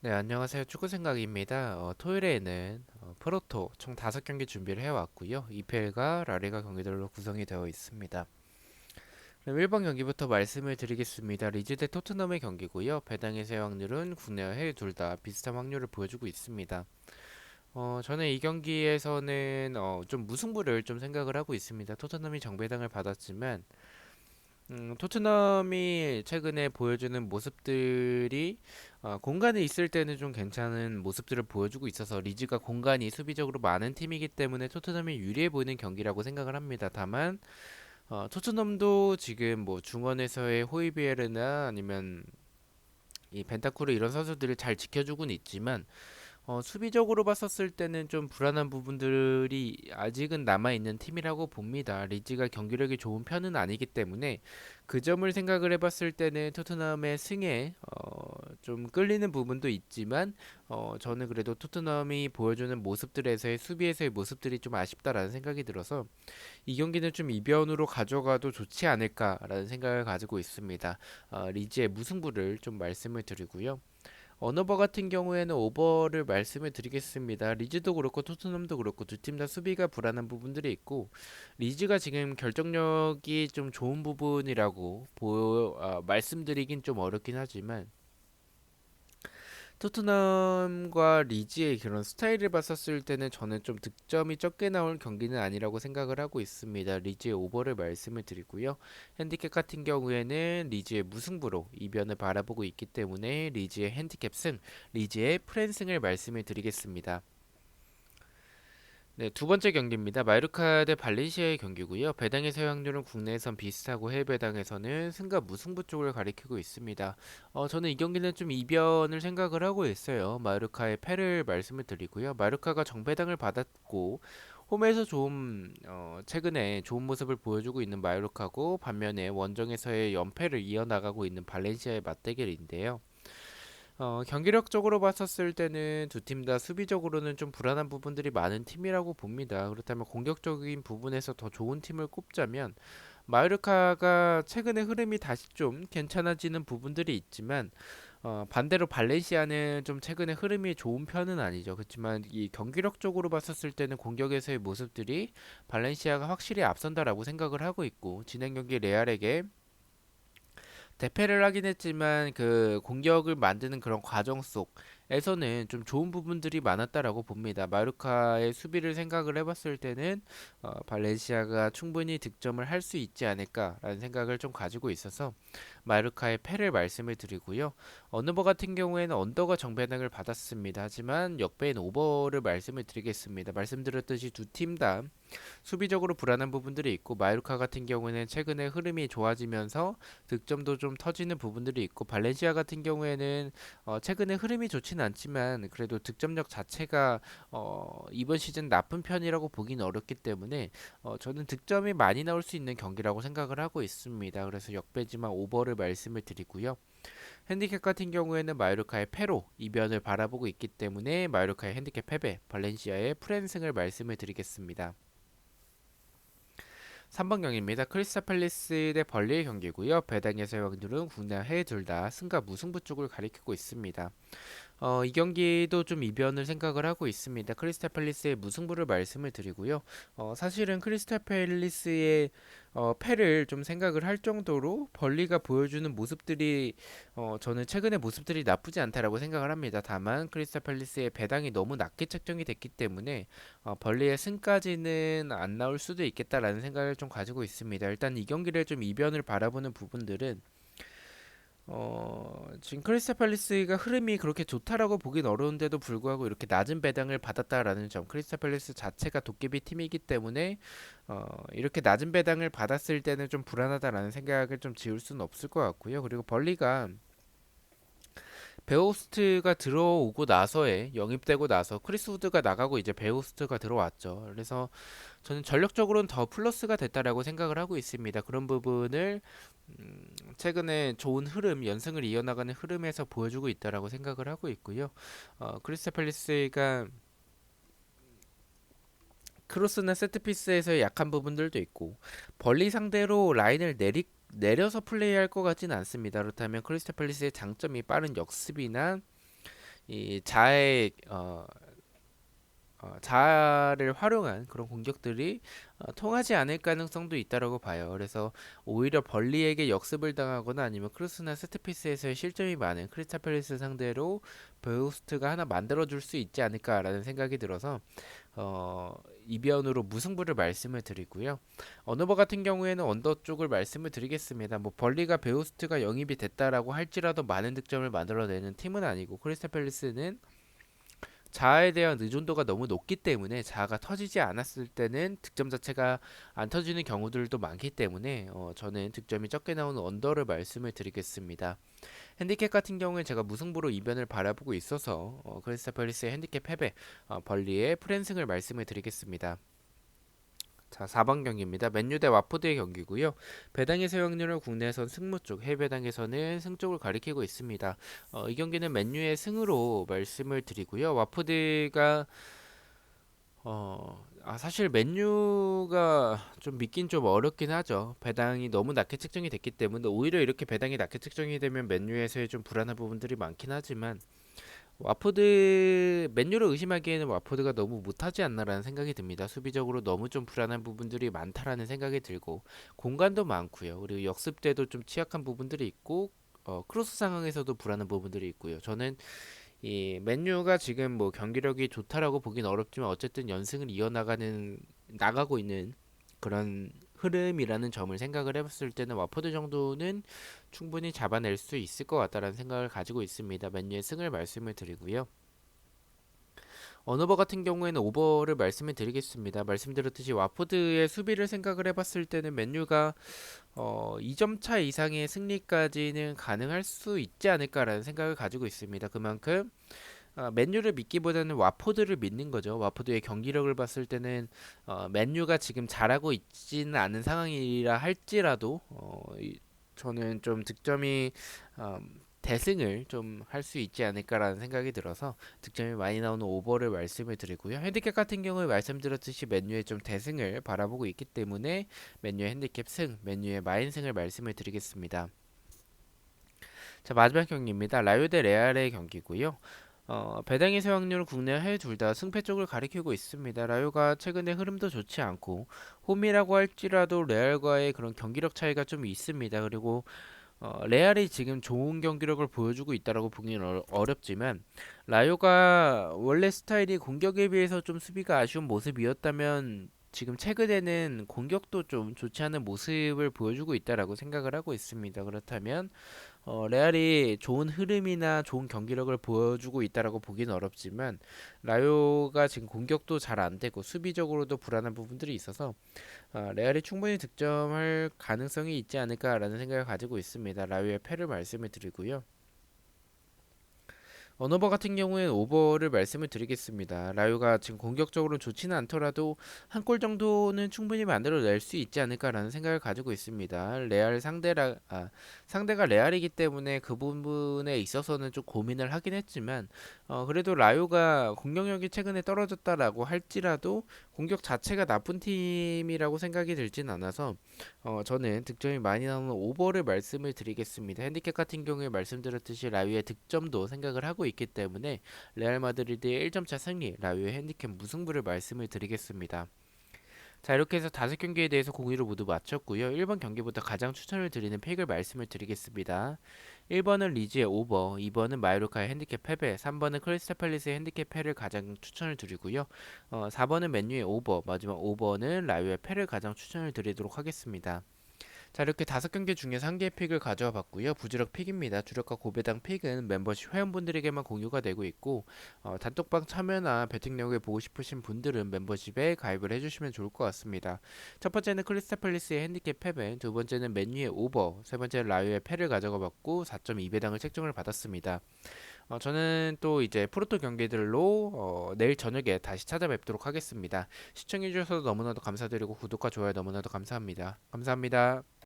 네, 안녕하세요. 축구생각입니다. 토요일에는 프로토 총 5경기 준비를 해왔고요. EPL과 라리가 경기들로 구성이 되어 있습니다. 그럼 1번 경기부터 말씀을 드리겠습니다. 리즈 대 토트넘의 경기고요. 배당의 세 확률은 국내와 해외 둘 다 비슷한 확률을 보여주고 있습니다. 저는 이 경기에서는 좀 무승부를 좀 생각을 하고 있습니다. 토트넘이 정배당을 받았지만 토트넘이 최근에 보여주는 모습들이 공간이 있을 때는 좀 괜찮은 모습들을 보여주고 있어서 리즈가 공간이 수비적으로 많은 팀이기 때문에 토트넘이 유리해 보이는 경기라고 생각을 합니다. 다만 토트넘도 지금 뭐 중원에서의 호이비에르나 아니면 이 벤타쿠르 이런 선수들을 잘 지켜주고는 있지만 수비적으로 봤었을 때는 좀 불안한 부분들이 아직은 남아있는 팀이라고 봅니다. 리즈가 경기력이 좋은 편은 아니기 때문에 그 점을 생각을 해봤을 때는 토트넘의 승에 좀 끌리는 부분도 있지만 저는 그래도 토트넘이 보여주는 모습들에서의 수비에서의 모습들이 좀 아쉽다라는 생각이 들어서 이 경기는 좀 이변으로 가져가도 좋지 않을까라는 생각을 가지고 있습니다. 리즈의 무승부를 좀 말씀을 드리고요. 언어버 같은 경우에는 오버를 말씀을 드리겠습니다. 리즈도 그렇고 토트넘도 그렇고 두 팀 다 수비가 불안한 부분들이 있고 리즈가 지금 결정력이 좀 좋은 부분이라고 말씀드리긴 좀 어렵긴 하지만 토트넘과 리즈의 그런 스타일을 봤었을 때는 저는 좀 득점이 적게 나올 경기는 아니라고 생각을 하고 있습니다. 리즈의 오버를 말씀을 드리고요. 핸디캡 같은 경우에는 리즈의 무승부로 이변을 바라보고 있기 때문에 리즈의 핸디캡 승, 리즈의 프랜승을 말씀을 드리겠습니다. 네, 두 번째 경기입니다. 마요르카 대 발렌시아의 경기고요. 배당의 사용률은 국내에선 비슷하고 해외 배당에서는 승과 무승부 쪽을 가리키고 있습니다. 저는 이 경기는 좀 이변을 생각을 하고 있어요. 마요르카의 패를 말씀을 드리고요. 마요르카가 정배당을 받았고 홈에서 최근에 좋은 모습을 보여주고 있는 마요르카고 반면에 원정에서의 연패를 이어나가고 있는 발렌시아의 맞대결인데요. 경기력적으로 봤었을 때는 두 팀 다 수비적으로는 좀 불안한 부분들이 많은 팀이라고 봅니다. 그렇다면 공격적인 부분에서 더 좋은 팀을 꼽자면 마요르카가 최근에 흐름이 다시 좀 괜찮아지는 부분들이 있지만 반대로 발렌시아는 좀 최근에 흐름이 좋은 편은 아니죠. 그렇지만 이 경기력적으로 봤었을 때는 공격에서의 모습들이 발렌시아가 확실히 앞선다라고 생각을 하고 있고 진행 경기 레알에게 대패를 하긴 했지만 그 공격을 만드는 그런 과정 속에서는 좀 좋은 부분들이 많았다라고 봅니다. 마르카의 수비를 생각을 해봤을 때는 발렌시아가 충분히 득점을 할 수 있지 않을까라는 생각을 좀 가지고 있어서 마르카의 패를 말씀을 드리고요. 언어버 같은 경우에는 언더가 정배당을 받았습니다. 하지만 역배인 오버를 말씀을 드리겠습니다. 말씀드렸듯이 두 팀 다 수비적으로 불안한 부분들이 있고 마요르카 같은 경우에는 최근에 흐름이 좋아지면서 득점도 좀 터지는 부분들이 있고 발렌시아 같은 경우에는 최근에 흐름이 좋지는 않지만 그래도 득점력 자체가 이번 시즌 나쁜 편이라고 보기는 어렵기 때문에 저는 득점이 많이 나올 수 있는 경기라고 생각을 하고 있습니다. 그래서 역배지만 오버를 말씀을 드리고요. 핸디캡 같은 경우에는 마요르카의 패로 이변을 바라보고 있기 때문에 마요르카의 핸디캡 패배, 발렌시아의 프랜승을 말씀을 드리겠습니다. 3번 경기입니다. 크리스탈 팰리스 대 벌리의 경기고요. 배당에서 확률은 국내 해외 둘 다 승과 무승부 쪽을 가리키고 있습니다. 이 경기도 좀 이변을 생각을 하고 있습니다. 크리스탈 팰리스의 무승부를 말씀을 드리고요. 사실은 크리스탈 팰리스의 패를 좀 생각을 할 정도로 벌리가 보여주는 모습들이 저는 최근의 모습들이 나쁘지 않다라고 생각을 합니다. 다만 크리스탈 팰리스의 배당이 너무 낮게 책정이 됐기 때문에 벌리의 승까지는 안 나올 수도 있겠다라는 생각을 좀 가지고 있습니다. 일단 이 경기를 좀 이변을 바라보는 부분들은 지금 크리스탈 팰리스가 흐름이 그렇게 좋다라고 보긴 어려운데도 불구하고 이렇게 낮은 배당을 받았다라는 점, 크리스탈 팰리스 자체가 도깨비 팀이기 때문에 이렇게 낮은 배당을 받았을 때는 좀 불안하다라는 생각을 좀 지울 수는 없을 것 같고요. 그리고 벌리가 베오스트가 들어오고 나서에 영입되고 나서 크리스 우드가 나가고 이제 베오스트가 들어왔죠. 그래서 저는 전력적으로는 더 플러스가 됐다라고 생각을 하고 있습니다. 그런 부분을 최근에 좋은 흐름, 연승을 이어나가는 흐름에서 보여주고 있다라고 생각을 하고 있고요. 크리스탈 팰리스가 크로스나 세트피스에서의 약한 부분들도 있고 벌리 상대로 라인을 내려서 플레이할 것 같지는 않습니다. 그렇다면 크리스탈 팰리스의 장점이 빠른 역습이나 이 자의 자아를 활용한 그런 공격들이 통하지 않을 가능성도 있다라고 봐요. 그래서 오히려 벌리에게 역습을 당하거나 아니면 크루스나 세트피스에서의 실점이 많은 크리스탈 팰리스 상대로 베우스트가 하나 만들어줄 수 있지 않을까라는 생각이 들어서 이변으로 무승부를 말씀을 드리고요. 언어버 같은 경우에는 언더 쪽을 말씀을 드리겠습니다. 뭐 벌리가 베우스트가 영입이 됐다라고 할지라도 많은 득점을 만들어내는 팀은 아니고 크리스탈 팰리스는 자아에 대한 의존도가 너무 높기 때문에 자아가 터지지 않았을 때는 득점 자체가 안 터지는 경우들도 많기 때문에 저는 득점이 적게 나오는 언더를 말씀을 드리겠습니다. 핸디캡 같은 경우에 제가 무승부로 이변을 바라보고 있어서 크리스탈 팰리스의 핸디캡 패배, 벌리의 프랜승을 말씀을 드리겠습니다. 자, 4번 경기입니다. 맨유 대 와포드의 경기고요. 배당의 사용률은 국내에선 승무 쪽, 해외 배당에서는 승 쪽을 가리키고 있습니다. 이 경기는 맨유의 승으로 말씀을 드리고요. 와포드가 사실 맨유가 좀 믿긴 좀 어렵긴 하죠. 배당이 너무 낮게 책정이 됐기 때문에 오히려 이렇게 배당이 낮게 책정이 되면 맨유에서의 좀 불안한 부분들이 많긴 하지만 와포드 맨유를 의심하기에는 와포드가 너무 못하지 않나라는 생각이 듭니다. 수비적으로 너무 좀 불안한 부분들이 많다라는 생각이 들고 공간도 많고요. 그리고 역습 때도 좀 취약한 부분들이 있고 크로스 상황에서도 불안한 부분들이 있고요. 저는 이 맨유가 지금 뭐 경기력이 좋다라고 보긴 어렵지만 어쨌든 연승을 이어나가는 나가고 있는 그런 흐름이라는 점을 생각을 해봤을 때는 와포드 정도는 충분히 잡아낼 수 있을 것 같다라는 생각을 가지고 있습니다. 맨유의 승을 말씀을 드리고요. 언어버 같은 경우에는 오버를 말씀을 드리겠습니다. 말씀드렸듯이 와포드의 수비를 생각을 해봤을 때는 맨유가 2점 차 이상의 승리까지는 가능할 수 있지 않을까라는 생각을 가지고 있습니다. 그만큼 맨유를 믿기보다는 와포드를 믿는 거죠. 와포드의 경기력을 봤을 때는 맨유가 지금 잘하고 있지는 않은 상황이라 할지라도 저는 좀 득점이 어, 대승을 좀 할 수 있지 않을까라는 생각이 들어서 득점이 많이 나오는 오버를 말씀을 드리고요. 핸디캡 같은 경우에 말씀드렸듯이 맨유의 좀 대승을 바라보고 있기 때문에 맨유의 핸디캡 승, 맨유의 마인승을 말씀을 드리겠습니다. 자, 마지막 경기입니다. 라요 대 레알의 경기고요. 배당의 수확률 국내 해외 둘 다 승패 쪽을 가리키고 있습니다. 라요가 최근에 흐름도 좋지 않고 홈이라고 할지라도 레알과의 그런 경기력 차이가 좀 있습니다. 그리고 레알이 지금 좋은 경기력을 보여주고 있다라고 보기는 어렵지만 라요가 원래 스타일이 공격에 비해서 좀 수비가 아쉬운 모습이었다면 지금 최근에는 공격도 좀 좋지 않은 모습을 보여주고 있다라고 생각을 하고 있습니다. 그렇다면 레알이 좋은 흐름이나 좋은 경기력을 보여주고 있다라고 보기는 어렵지만 라요가 지금 공격도 잘 안 되고 수비적으로도 불안한 부분들이 있어서 레알이 충분히 득점할 가능성이 있지 않을까라는 생각을 가지고 있습니다. 라요의 패를 말씀을 드리고요. 언어버 같은 경우에는 오버를 말씀을 드리겠습니다. 라요가 지금 공격적으로 좋지는 않더라도 한 골 정도는 충분히 만들어낼 수 있지 않을까라는 생각을 가지고 있습니다. 상대가 레알이기 때문에 그 부분에 있어서는 좀 고민을 하긴 했지만 그래도 라요가 공격력이 최근에 떨어졌다라고 할지라도 공격 자체가 나쁜 팀이라고 생각이 들진 않아서 저는 득점이 많이 나오는 오버를 말씀을 드리겠습니다. 핸디캡 같은 경우에 말씀드렸듯이 라유의 득점도 생각을 하고 있기 때문에 레알 마드리드의 1점 차 승리, 라유의 핸디캡 무승부를 말씀을 드리겠습니다. 자, 이렇게 해서 5경기에 대해서 공의로 모두 마쳤고요. 1번 경기부터 가장 추천을 드리는 픽을 말씀을 드리겠습니다. 1번은 리즈의 오버, 2번은 마요르카의 핸디캡 패배, 3번은 크리스탈 팰리스의 핸디캡 패를 가장 추천을 드리고요. 4번은 맨유의 오버, 마지막 5번은 라요의 패를 가장 추천을 드리도록 하겠습니다. 자, 이렇게 5경기 중에서 한 개의 픽을 가져와 봤고요. 부주력 픽입니다. 주력과 고배당 픽은 멤버십 회원분들에게만 공유가 되고 있고 단톡방 참여나 배팅력을 보고 싶으신 분들은 멤버십에 가입을 해주시면 좋을 것 같습니다. 첫 번째는 크리스탈 팰리스의 핸디캡 패배, 두 번째는 맨유의 오버, 세 번째는 라요의 패를 가져가 봤고 4.2배당을 책정을 받았습니다. 저는 또 이제 프로토 경기들로 내일 저녁에 다시 찾아뵙도록 하겠습니다. 시청해주셔서 너무나도 감사드리고 구독과 좋아요 너무나도 감사합니다. 감사합니다.